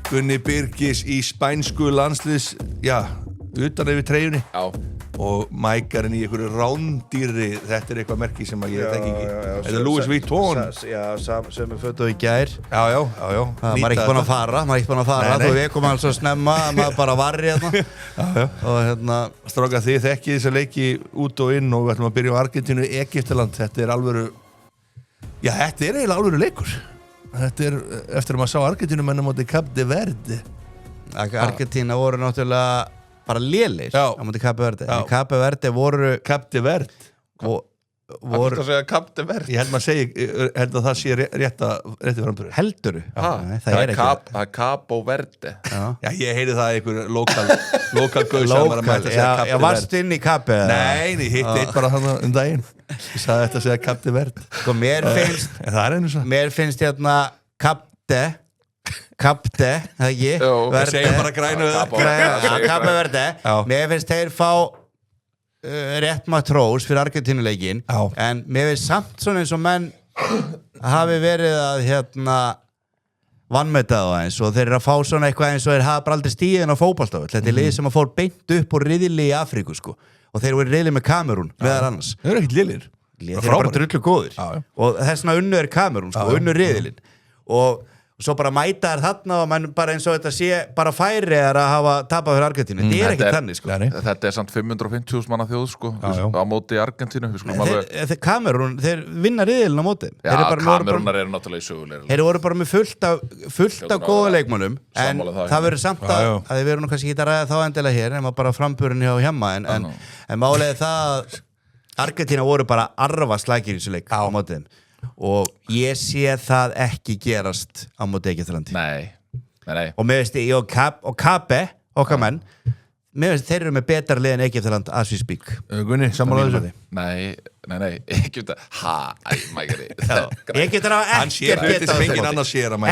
Gunni Birgis í spænsku landsliðs, utan yfir treyjunni. Já. Og mækarinn í einhverju rándýri, þetta eitthvað merki sem að ég þekki ekki. Þetta Louis Vuitton. Sem fötu í gær. Já. Maður er ekki búinn að fara, Þú við komum alls að snemma, maður bara varri hérna. Og Strákar, þið þekkið þessa leiki út og inn og við ætlum að byrja á Argentínu, Egyptaland. Þetta alvöru, þetta eiginlega alvöru leikur. Þetta eftir að maður sá Argentínumenn á móti Cap de Verde. Argentína voru náttúrulega bara lélir á móti Cape Verde. Cape Verde voru Cap de Verde. Voru að segja Cap de Verde. Ég held að það sé rétti framburður. Heldurðu? Það er Cabo Verde. Já, ég heyri það einhver lokal gauð sem var að mæta að segja Cap de Verde. Varstu inn í Cape? Nei, hitti eitt bara þannig daginn. Ég sagði þetta að segja Cap de Verde. Sko, mér finnst hérna Kapte, það ekki? Við segjum bara grænu Cape Verde. Mér finnst þeir fá rétt matrós fyrir Argentínuleikin, en mér finnst samt svona eins og menn hafi verið að vannmeta það eins og þeir eru að fá svona eitthvað eins og þeir hafa bara aldrei stíðin á fótboltavöll. Þetta lið sem að fór beint upp og riðli í Afríku, sko. Og þeir voru riðli með Kamerún, meðal annars. Þeir eru ekkert liðlir. Þeir eru bara drullu góðir. Og þessna unnu er Kamerún, sko, unnu riðlin. Og svo bara mæta þær þarna og mann bara eins og þetta sé bara færi að hafa tapað fyrir Argentínu. Þetta er ekki þannig, sko. Þetta samt 550.000 manna þjóð, sko, á móti Argentínu. Kamerún, þeir vinna riðilin á móti. Kamerúnar eru náttúrulega í sögulegri. Þeir voru bara með fullt af góða leikmönnum, en það verður samt að þið verður nú kannski ekki að ræða þá endilega hér, en bara framburinn hjá hjemma, en málega það að Argentína voru bara arfaslækir í þessu leik á mótiðum. Og ég sé það ekki gerast á móti Egyptalandi. Nei. Og mér veist ég og Cape, okkar menn, mér veist þeir eru með betra lið en Egyptaland as we speak. Gunni, sammála þessu? Nei, Egyptaland, Egyptaland hafa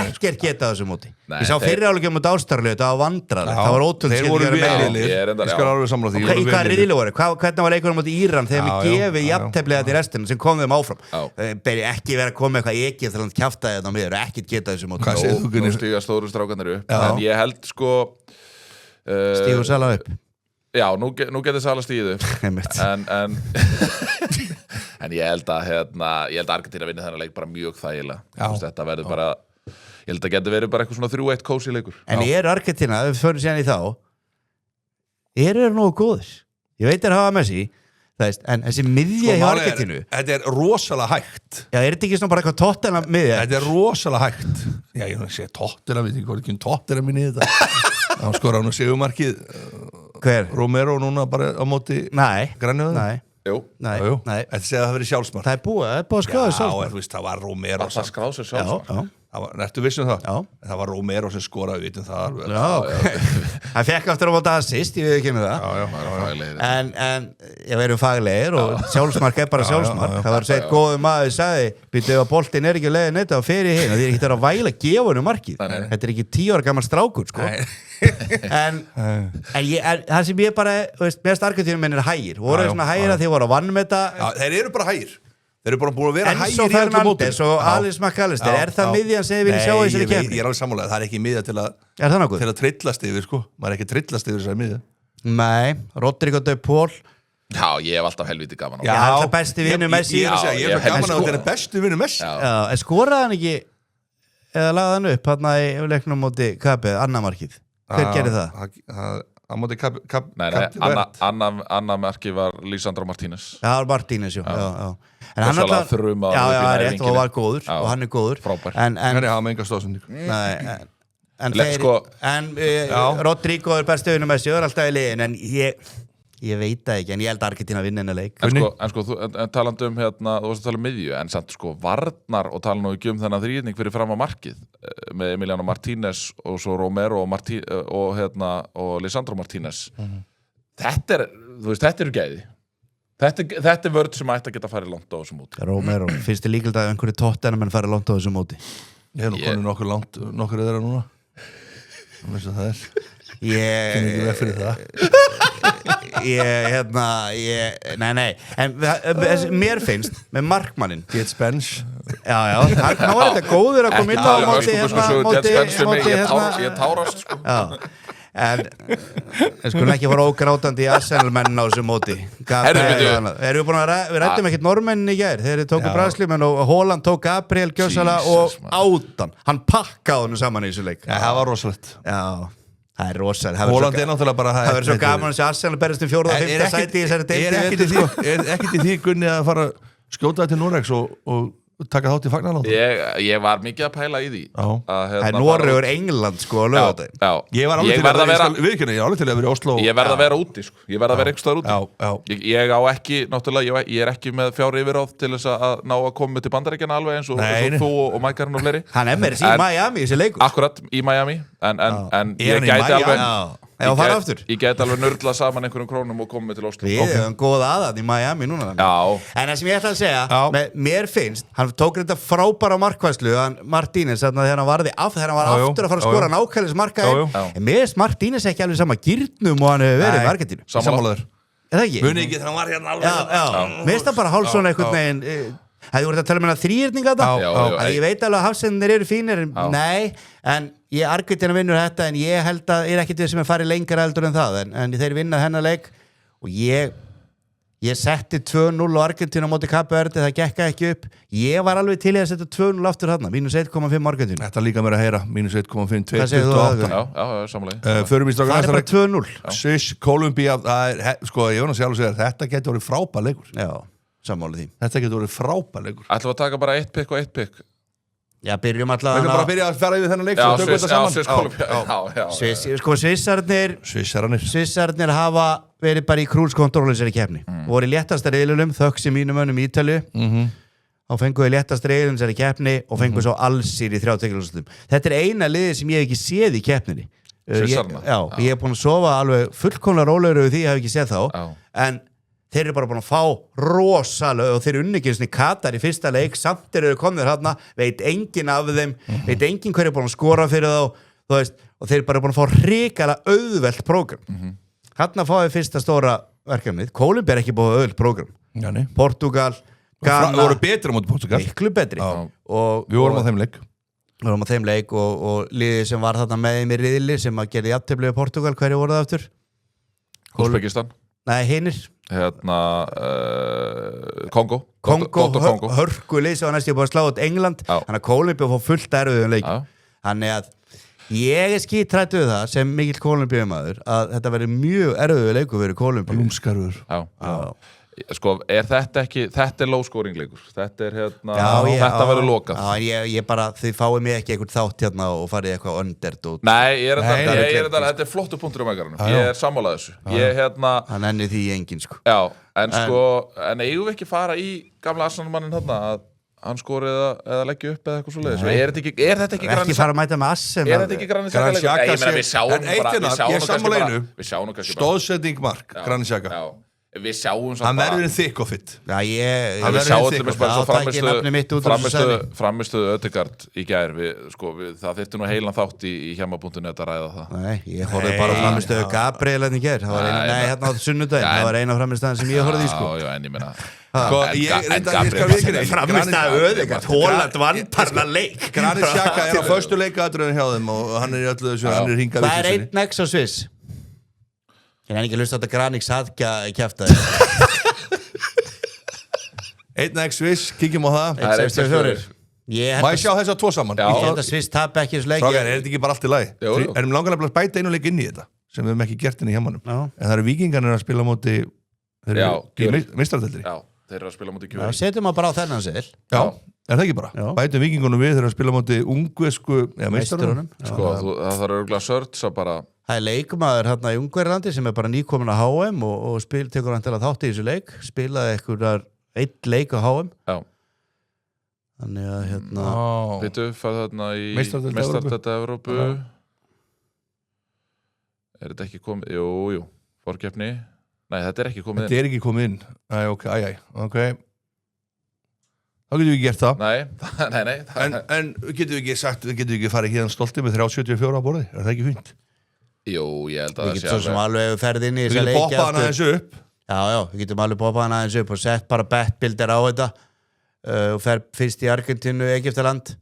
ekkert getað þessu móti. Ég sá fyrri áleikjum mot Ástralíu, þetta var vandrarlegt, það var ótrúlega. Þeir voru vel, ég skal alveg sammála því. Í hvað riðli voru? Hvernig var leikurinn mot Íran þegar við gefið jafntefliða til restina sem kom þeim áfram? Beri ekki verið að koma eitthvað Egyptaland kjaftaði þetta á mig, ekki getað þessu móti. Hvað segir þú, Gunni? Nú stíga stóru strákarnir upp, en ég held sko Stígur Sala upp. Já, nú getur Sala stíð upp. En ég held að Argentína vinni þennan leik bara mjög þægilega. Þetta verður bara, ég held að getur verið bara eitthvað svona 3-1 kósí leikur. En Argentína, ef við förum síðan í þá, þeir nógu góðir. Ég veit hafa Messi, en þessi miðja hjá Argentínu. Þetta rosalega hægt. Já, þetta ekki svona bara eitthvað Tottenham miðja? Þetta rosalega hægt. Já, ég sé Tottenham, við veit ekki Tottenham minni þetta. Hann skora hann og segumarkið. Hver? Romero núna bara á móti Grænjöðu? Nei. Jú. Þetta segja að það verið sjálfsmark. Það er búið að skráða sjálfsmark. Já, þú veist, það var Romero. Það skráð sér sjálfsmark. Ertu viss um það? Já. Það var Romero sem skoraði, við vitum það. Það fekk aftur á móti assist, ég veit ekki með það. Já. En ég verið faglegir og sjálfsmark er bara sjálfsmark. Það var sveit góðu maður sagði, býttu ef boltinn ekki á leiðin þetta og fer í hinn og því ekki að væla að gefa hennu markið. Þetta er ekki 10 ára gammal strákur, sko. En það sem ég bara, mest Argentínum minn hægir. Voru svona hægir að þið voru að vannmeta. Þeir eru bara hægir. Þeir eru bara búin að vera hægir Enzo Fernandes og Alex McAllister. Það miðjan sem þið viljið sjá í þessari keppni? Ég alveg sammála, það er ekki miðja til að trillast yfir, sko. Maður er ekki trillast yfir þessari miðja. Nei, Rodrigo de Paul. Já, ég hef alltaf helviti gaman á. Já, það er besti vinur Messi. Ég hef gaman á þetta er bestu vinur Messi. En skoraði hann ekki eða lagði hann upp hann í leiknum móti Cape, annamarkið? Hver gerði það? Á móti Cape. Anna marki var Lisandro Martínez. Já, það var Martínez, já. En hann alltaf þrjumaður. Já, rétt og var góður og hann er góður. Frábær. En það hafa með enga stóðsending. En Rodrigo er bestu vinur Messi og er alltaf í liðin, en ég veit það ekki, en ég held að Argentína vinna hennar leik. En sko, talandi þú varst að tala miðju, en samt sko varnar og tala nú ekki þennan þrýðning fyrir fram á markið með Emiliano Martínez og svo Romero og Lisandro Martínez. Þetta er gæði. Þetta er vörð sem ætti að geta farið langt á þessu móti. Romero, finnst þið líkilegt að einhverju Tottenham menn farið langt á þessu móti? Ég hef nú konið nokkur langt, nokkur þeirra núna. Það er. Ég finn ekki veg fyrir það. Nei en mér finnst með markmanninn Get Spence Já, hann var þetta góður að koma inn á móti Ég tárast sko En skulum ekki fara ógrátandi í Arsenal-mennin á þessu móti Erum við búin að við rættum ekkert normennin í gær þegar þið tóku Brasilíumenn og Haaland tók Gabriel Gjössala og átan hann pakkaði honum saman í þessu leik Það var rosalegt Já, það er rosalegt Haaland náttúrulega bara Það verður svo gaman að Arsenal berist 4. og 5. sæti í þessari deildi Er ekkert í því Gunni að fara skjóta til Noregs og taka þátt í fagnarlátt Ég var mikið að pæla í því Það er Noregur England sko á laugardaginn Ég var alveg til að vera í Oslo Ég verð að vera úti sko Ég verð að vera einhvers staðar úti Ég á ekki, náttúrulega, ég er ekki með fjár yfiráð til þess að ná að koma til Bandaríkjanna alveg eins og þú og Mækarinn og fleiri Hann meira í Miami þessi leikur Akkurat, í Miami En ég gæti alveg Ég gæti alveg nörðla saman einhverjum krónum og komið til Oslo Við erum góð aðan í Miami núna En það sem ég ætla að segja Mér finnst, hann tók þetta frábæra markværslu Martínez, þegar hann var aftur að fara að skora nákvæmlega markaði En mér finnst Martínez ekki alveg sama gírnum og hann hefur verið í Argentínu Sammálaður Er það ekki? Muni ekki þegar hann var hérna alveg Mér finnst það bara hálf svona einhvern veginn Það voru að tala með þrýrninga þetta Ég veit alveg að hafsendinir eru fínir Nei, en ég Argentína vinnur þetta En ég held að ég er ekkert við sem er farið lengra eldur en það En þeir vinna hennar leik Og ég setti 2-0 á Argentína á móti Cape Verde Það gekka ekki upp Ég var alveg til í að setja 2-0 aftur þarna -1,5 Argentína Þetta líka mér að heyra -1,5, Hvað segir þú að það? Já, samlega Förum í Það er bara 2-0 Sviss, Kólumbía Sko, ég var að sjálf að segja Þetta getur orðið frábær leikur Já, sammála því Þetta getur orðið frábær leikur Ætlum við að taka bara 1 pikk og 1 pikk Já, byrjum alltaf Við erum bara að byrja að fara yfir þennan leik Svissarnir hafa verið bara í krúlskontróli sér í keppni voru í léttasta riðlunum þökk sem mínum mönnum í Ítalíu þá fenguðu léttasta riðlunum sér í keppni og fenguðu svo allsýr í 30 úrslitum Þetta er eina liðið sem ég hef ekki séð í keppninni Svissarna Ég hef búin að sofa alveg fullkomlega rólegur yfir því ég hef ekki séð þá en þeir eru bara búin að fá rosalega og þeir eru unniginsni Katar í fyrsta leik samt eru komnir hérna, veit enginn af þeim veit enginn hver er búin að skora fyrir þá veist, og þeir eru bara búin að fá hrikalega auðvelt prógram hérna fáið fyrsta stóra verkefnið Kólumbía er ekki búin auðvelt prógram Portugal, Ghana Við vorum betri á móti Portugal miklu betri Við vorum á þeim leik og liðið sem var þarna með mér riðli sem að gerði jafntefli við Portugal hverju voru það aftur? Úsbekistan Nei, hinir Kongo hörkulið sem var næstu búin að slá út England þannig að Kólumbía fór fullt erfiðum leik þannig að ég er skítrættu við það sem mikill Kólumbíumaður að þetta verður mjög erfiðu leikur fyrir Kólumbíu Lúmskarfur Sko, þetta er low-scoring leikur þetta er þetta verður lokað ég bara, þið fáið mig ekki einhvern þátt hérna og farið eitthvað öndert Nei, þetta er flottu punktur um ægarunum ég er sammálað þessu hann ennir því enginn sko Já, en eigum við ekki fara í gamla Arsenal-mannin þarna að hann skori eða leggja upp eða eitthvað svo leiðis er þetta ekki ekki fara að mæta með Arsenal er þetta ekki Granit Xhaka leikur? Við sjáum stóðsetting mark Granit Xhaka við sjáum hann verður þykk og fitt við sjáum framistuðu Ødegaard í gær það þyrfti nú heilan þátt í hjemma.net að ræða það Nei, ég horfði bara framistuðu Gabriel í gær hérna á sunnudaginn það var eina framistuðan sem ég horfði í já, en ég meina framistuðu Ødegaard Haaland vann parna leik Granit Xhaka er á föstu leikaðurinn hjá þeim og hann er í öllu þessu hann er hingað það er 1-x á Sviss Ég er ekki að hlusta á þetta Granit Xhaka kjaftaði 1x Sviss, kíkjum á það 1-64 Má ég sjá þess að tvo saman? Ég held að Sviss tap ekki þessu leik Strákar, er þetta ekki bara allt í lagi? Erum langarlega að bæta einu leik inn í þetta sem við hefum ekki gert inn í hjemmanum en það eru Víkingarnir að spila móti meistaradeildinni Já, þeir eru að spila móti Kjöri Setjum maður bara á þennan seðil Já, er það ekki bara? Bætum Víkingunum við þeir eru að spila móti ungvesku meistarunum Sko, það þarf örgulega að sörtsa bara Það er leikmaður hérna í Ungverjalandi sem er bara nýkomin á HM og tekur hann til að þátt í þessu leik spilaði einhverjar 1 leik á HM Já Þannig að Býtu, fæði þarna í Meistaradeilda Evrópu Er þetta ekki komið? Jú, forkeppni Nei, þetta er ekki komið inn Þetta er ekki komið inn Ok Þá getum við ekki gert það Nei En getum við ekki sagt Getum við ekki farið hérna stoltið með 374 á borði Er það ekki fínt? Jú, ég held að Við getum svo sem alveg ferð inn í Við þessa getum leiki poppað hana þessu upp Já, við getum alveg poppað hana aðeins upp og sett bara bettbildir á þetta og fer fyrst í Argentínu, Egyptaland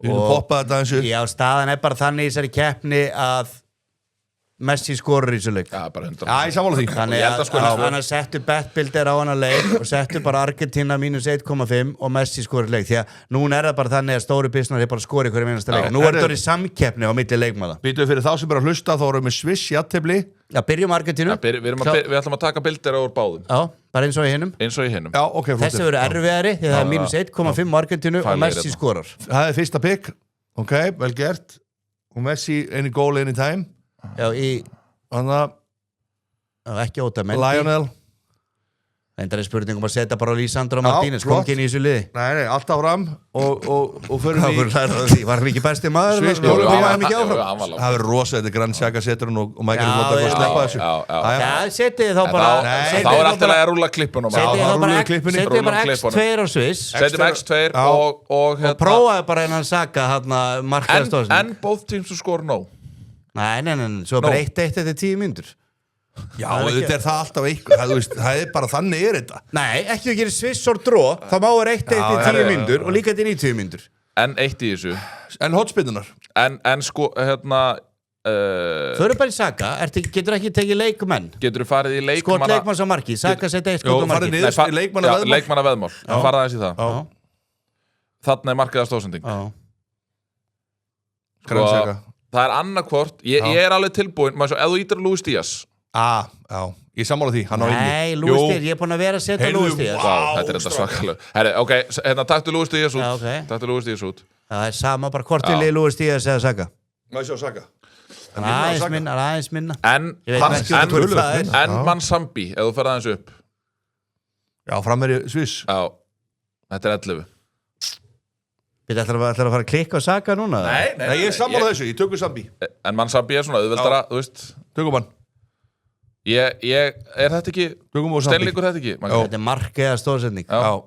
Við getum poppað þetta þessu Já, staðan bara þannig í þessari keppni að Messi skorur í þessu leik Já, bara 100%. Já, ég sammála því Þannig að hann settu bettbildir á hana leik og settu bara Argentína mínus 1,5 og Messi skorur leik því að núna það bara þannig að stóru business bara skori hverju einasta leik Nú þetta í samkeppni á milli leikmanna Býtum fyrir þá sem bara hlusta þá erum við Sviss jafntefli Já, byrjum Argentínu Við ætlum að taka bildir á úr báðum Já, bara eins og í hinum Já, ok, Þessi verður erfiðari því það mínus 1,5 á Argentínu og Messi skorar Það fyrsta pick Ok, vel gert Og Messi any goal anytime Já, Þannig ekki óta menn Lionel Það spurningum að setja bara Lisandro Martínez kongin í þessu liði Nei, alltaf fram og förum í Var hann ekki besti maður? Sviss Það verður rosa þetta Grand Xhaka setur hann og maður getur flott að sleppa þessu Já, setið þá bara Þá alltaf að rúlla klippunum Setið bara X2 á Sviss Setið X2 og prófaði bara hennan Saka markaðastóðsinn En both teams to score no Nei, svo bara 1-1 eftir 10 mínútur Já, þetta það alltaf eitthvað Það bara þannig þetta Nei, ekki að gera Sviss or draw þá má vera 1-1 í 10 mínútur og líka til 90 mínútur En eitt í þessu En hotspinnunar En sko, Föru bara í Saka, getur ekki tekið leikmenn Getur þú farið í leikmanna Skot leikmann sem marki, Saka setja 1 skot á marki Nei, farið niður í leikmanna veðmál Farað aðeins í það Þarna markið að stóðsending Grand Xhaka Það annarkvort, ég alveg tilbúin ef þú ítir Luis Díaz Já, ég sammála því Nei, Luis Díaz, ég búin að vera að setja Luis Díaz Þetta þetta svakalega Ok, taktu Luis Díaz út Taktu Luis Díaz út Það sama bara hvort vilja Luis Díaz eða Saka Má ég sjá Saka Aðeins minna En Mansambi, ef þú ferð aðeins upp Já, frammeiri Sviss Já, þetta 11 Við ætlum að fara að klikka á Saka núna Nei, ég er sammála þessu, ég tökum Sambi En Mansambi svona auðveldara, þú veist Tökum hann Er þetta ekki Steinleikur þetta ekki Þetta er markið að stóðsending Já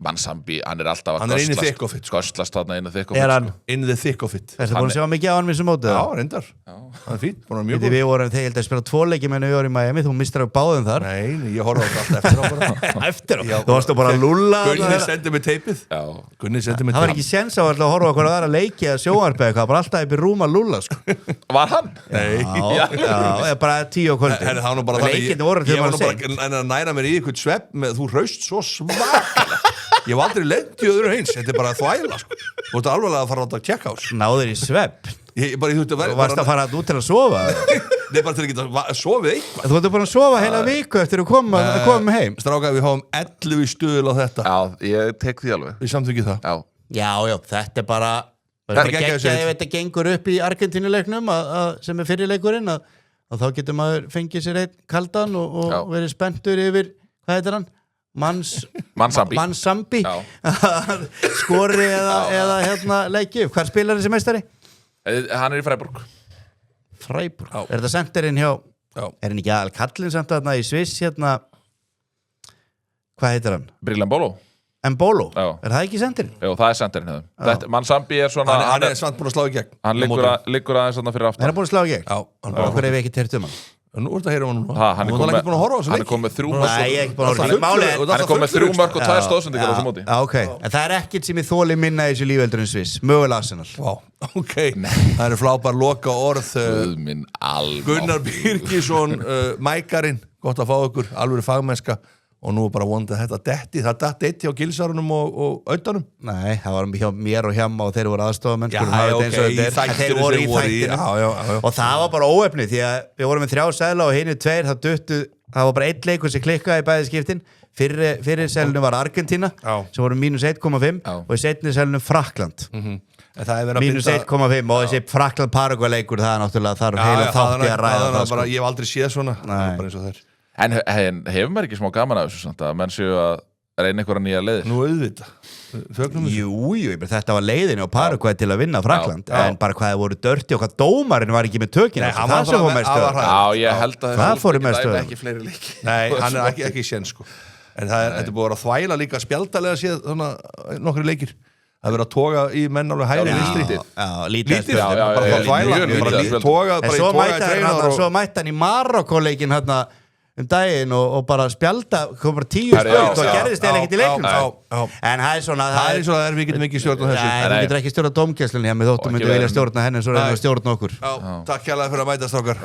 Mansambi, hann alltaf að göslast in the thick of it Göslast þarna in the thick of it Er hann in the thick of it Ertu búin að sjá mikið á hann með þessu móti? Já, reyndar Það fínt, búin að mjög Við vorum þegar að spila 2 leiki með við vorum í Miami Þú mistir á báðum þar Nei, ég horfði á þetta eftir á bara Eftir á? Þú varst bara að lulla Gunni sendi mig teipið Gunni sendi mig teipið Það var ekki séns á að horfa okkur að vera að leiki að sjónvarpi eitthvað bara alltaf upp í rúm að lulla Var hann? Nei Já, bara 10 á kvöldi Leikirni voru til maður að segja En að næra mér í ykkur svepp Þú hraust svo svakalega Ég var aldrei lent í öðru eins Þetta er bara þvæla Þú ert alveg að fara átt að tjekka ás Náður í svepp Þú varst að fara út til að sofa Nei, bara til að geta sofið eitthvað Þú ert búin að sofa heila viku eftir að koma heim Stráka, við háum 11 í stuðul á þetta Já, ég tek því alveg Við samþykjum það Já, þetta er bara Ef þetta gengur upp í Argentínuleiknum sem er fyrirleikurinn að þá getur maður fengið sér einn kaldan og verið spenntur yfir hvað heitir hann? Mansambi skori eða leiki hvar spilar þessi meistari? Hann er í Freiburg Er þetta senterinn hjá er hann ekki aðal kallinn samt þarna í Sviss hvað heitir hann? Mbolo, er það ekki senterinn? Jú, það er senterinn Mansambi er svona Hann er samt búin að slá í gegn Hann liggur aðeins svona fyrir aftan Hann er búin að slá í gegn? Já Okkur hef ég ekki tert hann Nú er þetta að heyra hann núna Hann er komið 3 mörk Nei, ég er ekki búin að horfa Hann er komið 3 mörk og 2 stóðsendingar á þessu móti Ok, en það er ekkert sem ég þóli minna í þessu lífveldur en Sviss Mögulega Arsenal Ok, það er frábær loka orð Gunnar Birgisson Mækarinn, gott að fá ykkur alveg fagmennska og nú bara vonandi að þetta detti það datt eitt hjá Gilsarunum og Auðanum Nei, það var hjá mér og hjá og þeir voru aðstofamenn þeir voru í þættinu og það var bara óefni því að við vorum með 3 seðla og hinu 2 það var bara 1 leikur sem klikkaði í bæði skiptin fyrir seðlunum var Argentína sem voru mínus 1,5 og í setni seðlunum Frakkland mínus 1,5 og þessi Frakkland-Paraguay leikur það er náttúrulega þarf heila þátti að ræða ég hef aldrei séð svona bara eins og þeir En hefur maður ekki smá gaman af þessu að menn séu að reyna einhverja nýja leið? Nú auðvitað. Jú, þetta var leiðinu á Paraguay til að vinna Frakkland en bara hvað það voru dörti og hvað dómarinn var ekki með tökina það sem fór mest stöð. Já, ég held að það fór mest stöð. Ekki fleiri leiki. Nei, hann er ekki séns sko. En þetta er búið að þvæla líka spjaldalega séð svona nokkri leikir. Það er verið að toga í menn alveg hægri vinstri. Lítið bara þvæla toga svo mætti hann í Marokko-leikinn daginn og bara spjalda kom bara 10 spjöld og gerðist eða ekkert í leiknum en það er svona við getum ekki stjórn á þessu við getum ekki stjórn á dómgæslunni hjá mig þóttum myndi vilja stjórna henni en svo reyna að stjórna okkur Takk hérlega fyrir að mæta strákar